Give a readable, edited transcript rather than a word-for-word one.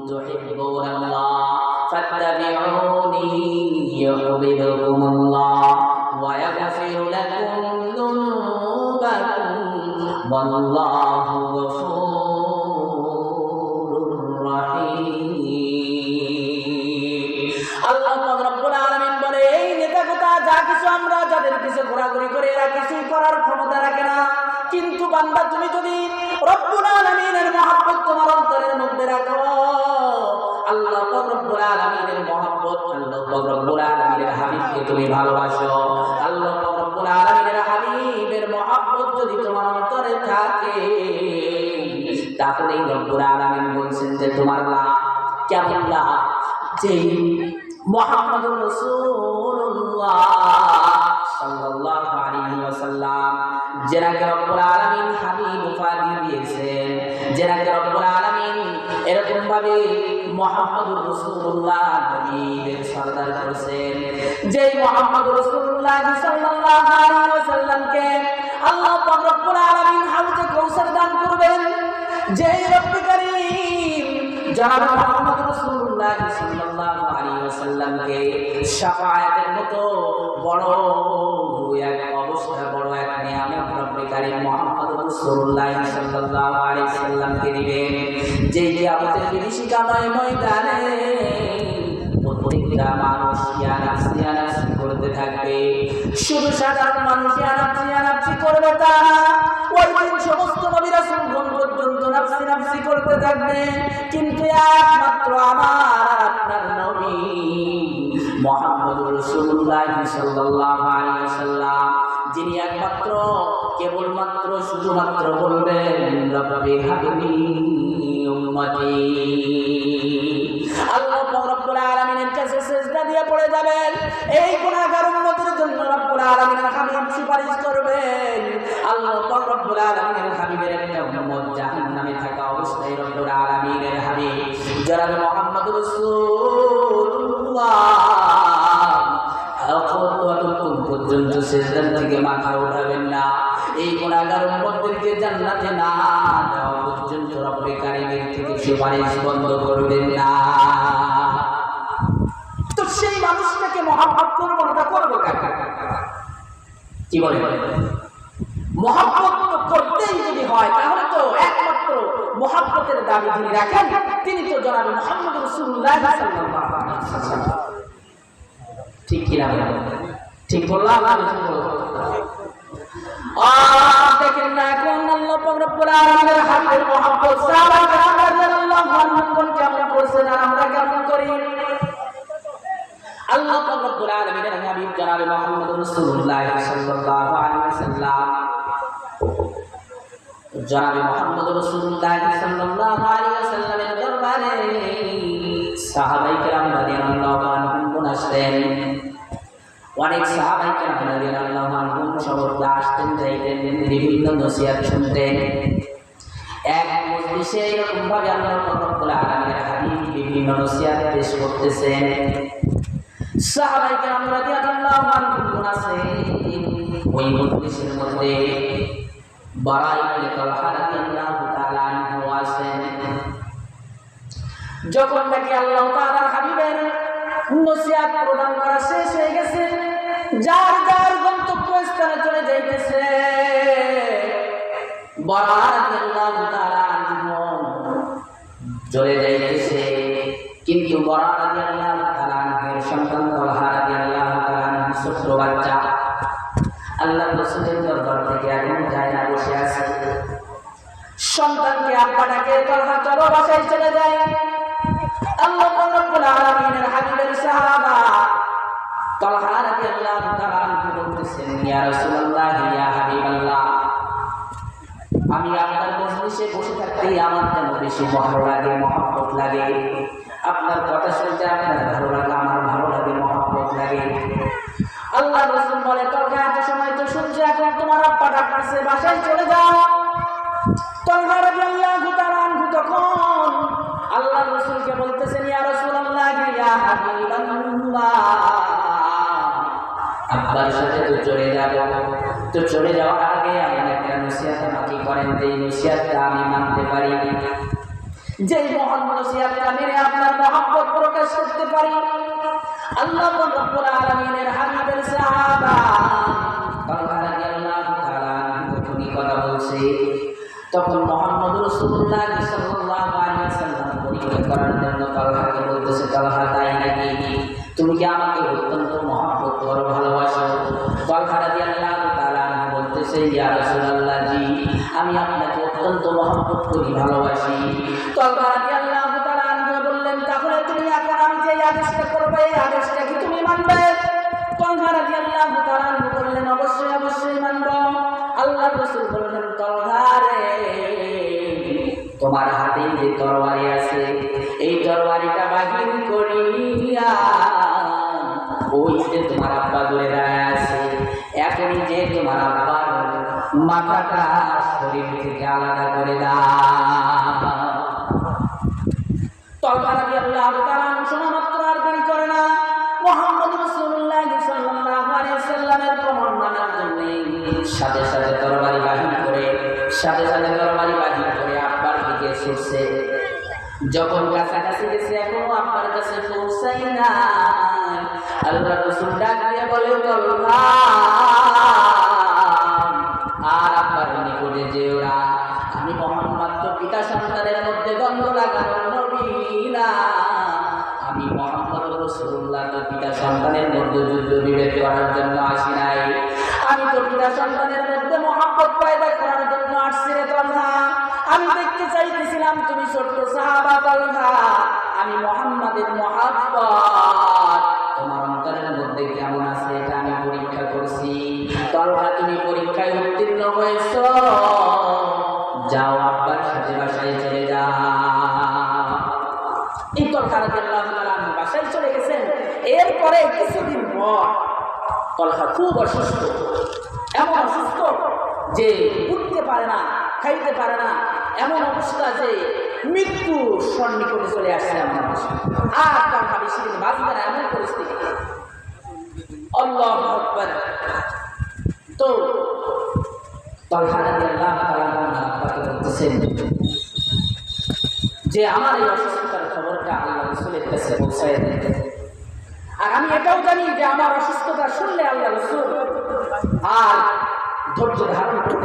تحبون الله فاتبعوني يحببكم الله ويغفر لكم ذنوبكم والله غفور رحيم আল্লাহ রাব্বুল আলামিন বলে এই নেতাগোতা যা কিছু আমরা যাদের পিছে ঘোরাঘুরি করে এরা কিছুই করার ক্ষমতা রাখে না, কিন্তু বান্দা তুমি যদি রব্বুল আলামিনের মহব্বত তোমার অন্তরের মধ্যে রাখো, আল্লাহ রব্বুল আলামিনের মহব্বত, আল্লাহ রব্বুল আলামিনের হাবিবকে তুমি ভালোবাসো, আল্লাহ রব্বুল আলামিনের হাবিবের মহব্বত যদি তোমার অন্তরে থাকে, তাহলে রব্বুল আলামিন বলছেন যে তোমার লাভ কেমন লাভ, যে মুহাম্মদুর রাসূলুল্লাহ সাল্লাল্লাহু আলাইহি ওয়াসাল্লাম যাকে রব্বুল আলামিন হাবিব উপাধি দিয়েছেন, যাকে রব্বুল আলামিন এরকম ভাবে মুহাম্মদুর রাসূলুল্লাহ নবীর সরদার করেছেন, যেই মুহাম্মদুর রাসূলুল্লাহ সাল্লাল্লাহু আলাইহি ওয়াসাল্লামকে আল্লাহ পাক রব্বুল আলামিন হাউজে কাউসার দান করবেন, যেই রব্বুল কারীম জনাব মুহাম্মদুর রাসূলুল্লাহ সাল্লাল্লাহু আলাইহি ওয়াসাল্লামকে শাফায়াতের মতো বড় এক অবস্থা, বড় এক নিয়ামত রব্বুল কারীম মুহাম্মদুর রাসূলুল্লাহ সাল্লাল্লাহু আলাইহি ওয়াসাল্লামকে দিবেন, যেই কিয়ামতের বিভীষিকাময় ময়দানে প্রত্যেকটা মানুষ ইয়া নাফসি করতে থাকবে, শুধু সাধারণ মানুষ ইয়া নাফসি করবে তা না, ওই দিন সমস্ত নবী রাসূলগণ পর্যন্ত নাফসি করতে থাকবে, কিন্তু একমাত্র আমার আর আপনার নবী মুহাম্মদুর রাসূলুল্লাহ সাল্লাল্লাহু আলাইহি ওয়াসাল্লাম যিনি একমাত্র কেবলমাত্র শুধুমাত্র বলবেন রব্বি হাবলি উম্মতি, আল্লাহ রব্বুল আলামিনের কাছে সিজদা দিয়ে পড়ে যাবেন, এই গুনাহগার উম্মতের জন্য রব্বুল আলামিনের হাবিব সুপারিশ করবেন, আল্লাহ রব্বুল আলামিনের হাবিবের একটা উম্মত জাহান্নামে থাকা অবস্থায় রব্বুল আলামিনের হাবিব জনাব মুহাম্মদুর রাসূলুল্লাহ ততক্ষণ পর্যন্ত সিজদা থেকে মাথা উঠাবেন না, এই গুনাহগার উম্মতদেরকে জান্নাতে না দেওয়া পর্যন্ত রব্বুল কারীমের থেকে সুপারিশ বন্ধ করবেন না। তো সেই মানুষটাকে মহব্বত করবো না, করবো কাকে? কি বলে মহব্বত করতেই যদি হয় তাহলে তো একমাত্র মহব্বতের দাবি যিনি রাখেন তিনি তো জনাব মুহাম্মদুর রাসূলুল্লাহ সাল্লাল্লাহু আলাইহি ওয়াসাল্লাম। ঠিক কিনা বলেন? ঠিক বললাম না? দেখেন না এখন আল্লাহ পাক রব্বুল আলামিনের হাবিবের মহব্বত সাহাবায়ে রাদিয়াল্লাহু আনহুম কেমন করছেন আর আমরা কেমন করি? আল্লাহ পাক রব্বুল আলামিনের হাবিব জনাব মুহাম্মদুর রাসূলুল্লাহ সাল্লাল্লাহু আলাইহি ওয়াসাল্লাম জনাব মুহাম্মদুর রাসূলুল্লাহ সাল্লাল্লাহু আলাইহি ওয়াসাল্লামের দরবারে সাহাবায়ে কেরাম রাদিয়াল্লাহু আনহুম আসতেন, অনেক সাহাবায়ে কেরাম রাদিয়াল্লাহু আনহুম সবদা আসতেন যাইতেন, বিভিন্ন নসিহত শুনতেন। এক মজলিসে এরকম ভাবে আল্লাহ রব্বুল আলামিনের হাবিব বিভিন্ন নসিহত পেশ করতেছেন, সাহাবায়ে কেরাম রাদিয়াল্লাহু আনহুম আছেন। ওই মজলিসের মধ্যে বারা ইবনে তালহা রাদিয়াল্লাহু তাআলা আনহু আছেন। যখন নাকি আল্লাহ তাআলার হাবিবের নসিহত প্রদান করা শেষ হয়ে গেছে, যার যার গন্তব্যস্থানে চলে যাইতেছে, বারা রাদিয়াল্লাহু তাআলা আনহু চলে যাইতেছে, কিন্তু বারা রাদিয়াল্লাহু তাআলা আনহুর সন্তান তালহা রাদিয়াল্লাহু তাআলা আনহু ছোট বাচ্চা আল্লাহ রাসূলের দরবার থেকে এখন যায় না, বসে আছে। সন্তানকে আব্বা ডাকে, তালহা চলো বাসায় চলে যায়। আল্লাহ রাব্বুল আলামিনের হাবিবের সাহাবা তালহা রাদিয়াল্লাহু তাআলা আনহু বলতেছেন, ইয়া রাসূলুল্লাহ, ইয়া হাবিবাল্লাহ, আমি আপনার মজলিসে বসে থাকতেই আমার যেন বেশি ভালো লাগে, মহব্বত লাগে। আপনার কথা শুনতে আপনার ভালো লাগে, আমার ভালো লাগে, মহব্বত লাগে। আল্লাহ রাসূল বলে, তোকে এত সময় তো শুনছি, এখন তোমার আব্বা ডাকতেছে, বাসায় চলে যাও। তালহা রাদিয়াল্লাহু তাআলা আনহু তখন আল্লাহ রাসূলকে বলতেছেন, ইয়া রাসূলুল্লাহ, ইয়া হাবিবাল্লাহ, আব্বার সাথে তো চলে যাব, তো চলে যাওয়ার আগে আমার একটা নসিহত আমাকে করেন, যে নসিহতটা আমি মানতে পারি। যে মহান নসিহতটা মেনে আপনার মহব্বত প্রকাশ করতে পারি। আল্লাহ রাব্বুল আলামিনের হাবিবের সাহাবা তালহা রাদিয়াল্লাহু তাআলা যখনই কথা বলছে, তখন মুহাম্মদ রাসূলুল্লাহ সাল্লাল্লাহু আলাইহি ওয়াসাল্লাম পরীক্ষা করার জন্য তালহাকে বলতেছে, তালহা তাই নাকি? তুমি কি আমাকে অত্যন্ত মহব্বত করো, ভালোবাসো? তালহা রাদিয়াল্লাহু তাআলা বলতেছে, ইয়া রাসূলুল্লাহ জি, আমি আপনাকে অত্যন্ত মহব্বত করি, ভালোবাসি। তালহা রাদিয়াল্লাহু তাআলা বললেন, তাহলে তুমি এখন আমি যে আদেশটা করব এই আদেশটা কি তুমি মানবে? তালহা রাদিয়াল্লাহু তাআলা বললেন, অবশ্যই অবশ্যই মানব। আল্লাহর রাসূল বললেন, তালহা রে, তোমার হাতে যে তরবারি আছে এই তরবারিটা বাহির করিয়া ওই যে তোমার আব্বা দূরে দাঁড়ায় আছে, এখনই যে তোমার আব্বার মাথাটা শরীর থেকে আলাদা করে দাও। তালহা রাদিয়াল্লাহু তাআলা শোনা মাত্র আর দেরি করে না, মুহাম্মদ রাসূলুল্লাহ সাল্লাল্লাহু আলাইহি ওয়াসাল্লামের প্রমাণ মানার জন্য সাথে সাথে তরবারি বাহির করে আব্বার দিকে ছুটছে। যখন কাছাকাছি গেছে, এখনো আব্বার কাছে পৌঁছাই না, আল্লাহ রাসূল ডাক দিয়ে বলে, তালহা আর আব্বার নিকটে যেও না, আমি মুহাম্মদ তো পিতা সন্তানের মধ্যে দ্বন্দ্ব লাগানোর নবী না, আমি মুহাম্মদ রাসূলুল্লাহ তো পিতা সন্তানের মধ্যে যুদ্ধ বিভেদ করার জন্য আসি নাই, আমি তো পিতা সন্তানের মধ্যে মহব্বত পয়দা করার জন্য আসছি রে তালহা। আমি দেখতে চাইতেছিলাম তুমি ছোট্ট সাহাবা তালহা, আমি মুহাম্মাদের মহব্বত তোমার অন্তরের মধ্যে কেমন আছে এটা আমি পরীক্ষা করছি। তালহা তুমি পরীক্ষায় উত্তীর্ণ হয়েছো, যাও আব্বার সাথে বাসায় চলে যাও। এই তালহা রাদিয়াল্লাহু তাআলা বাসায় চলে গেছেন। এরপরে কিছুদিন পর তালহা খুব অসুস্থ, এমন অসুস্থ যে উঠতে পারে না, খাইতে পারে না, এমন অবস্থা যে মৃত্যু সন্নিকটে চলে আসছে এমন অবস্থা। আর তালহা বেশি দিন বাঁচবে না, এমন পরিস্থিতি। আল্লাহু আকবার। তো তালহা রাদিয়াল্লাহু তাআলা আব্বাকে বলতেছেন যে আমার এই অসুস্থতার খবরটা আল্লাহ রাসূলের কাছে পৌঁছায় দেন। আর আমি এটাও জানি যে আমার অসুস্থতা শুনলে আল্লাহ রাসূল আর ধৈর্য ধারণ করতে